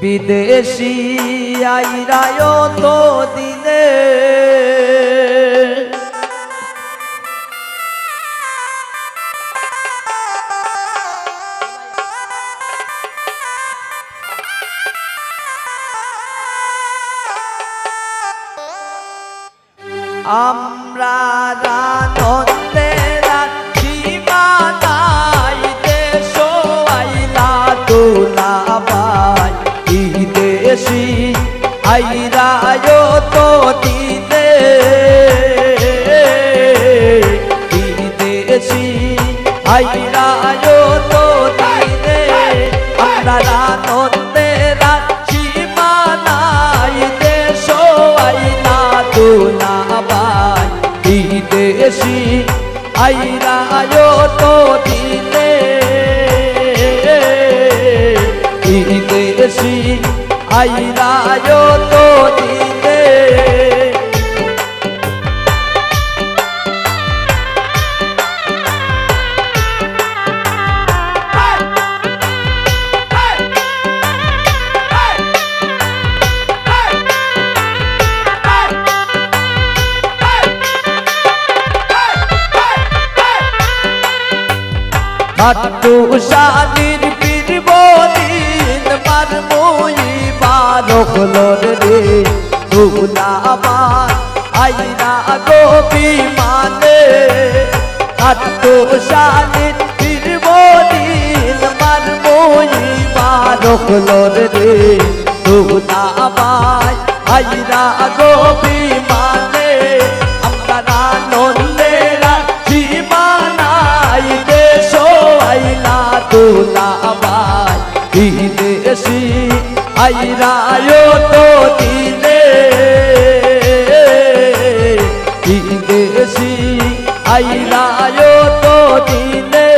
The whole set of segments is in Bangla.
বিদেশি আইরায় তো দিনে আমরা রানন্দে রাখি মানাই দেশ আইলা তোলাবাই বিদেশি আইরায় তো দিনে বিদেশি আইরায় তো দিনে আমরা রানন্দে রাখি মানাই দেশ আইলা তোলাবাই বিদেশি আইরায় তো দিনে বিদেশি আইরায় তো দিনে হাট্টু শালির পীর বদিন মারমুই বারখলর রে তুলাবার আইরা গোপী মানে হাট্টু শালির পীর বদিন মারমুই বারখলর রে তুলাবার আইরা গোপী মানে আমরা আনন্দেরা জীবনাই দেশ আইলা তোলাবাই বিদেশি আইরায় তো দিনে বিদেশি আইরায় তো দিনে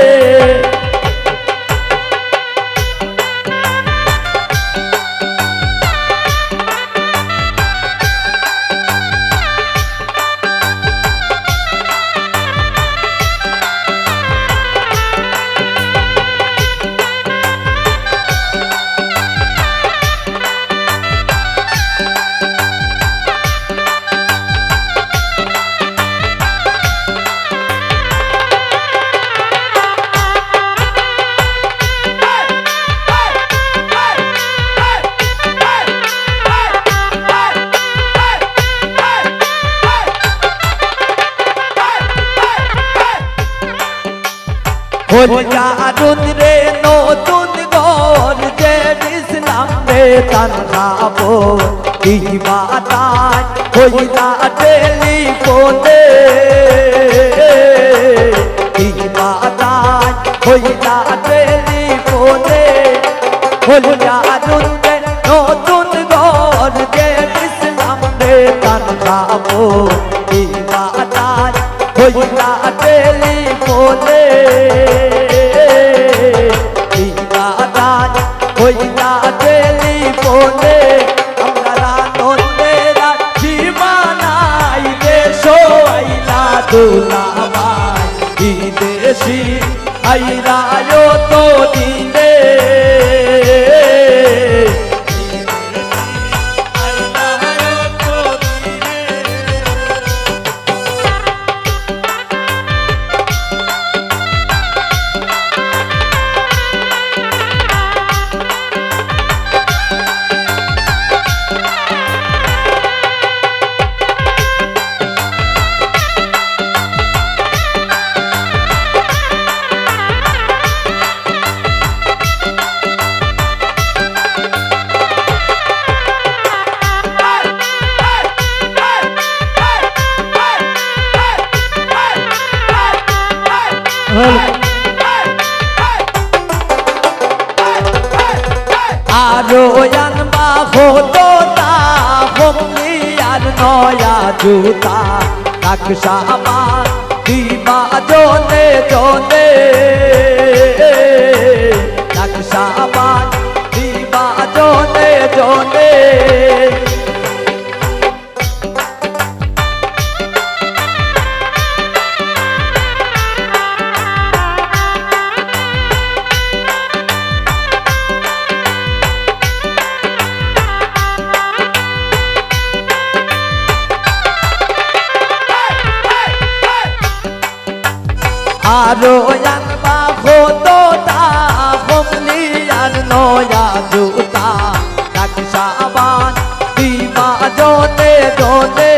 হইয়ারুন রে নতুন ঘর যে ইসলাম রে তান খাবো দিবাদান হইলা টেলিফোনে দিবাদান হইলা টেলিফোনে হইয়ারুন রে নতুন ঘর যে ইসলাম রে তান খাবো দিবাদান হইলা টেলিফোনে হইলা টেলিফোনে আমরা আনন্দেরা জীবনাই দেশ আইলা তোলাবাই বিদেশি আইরায় তো দিনে আরো আনবা হতো না হমনি আর নয়া জুতা নকশা আমার দিবা জনে জনে নকশা আমার দিবা জনে জনে রোয়ান বাখো তোতা কমলিয়ার নয়া জুতা নকশাবান দিবা জোনে জোনে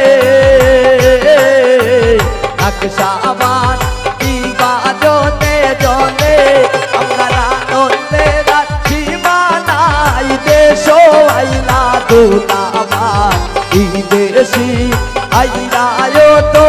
নকশাবান দিবা জোনে জোনে আমরা নন্দে রাখি মানাই দেশো আইলা দুলাবান এই দেশি আইলা তো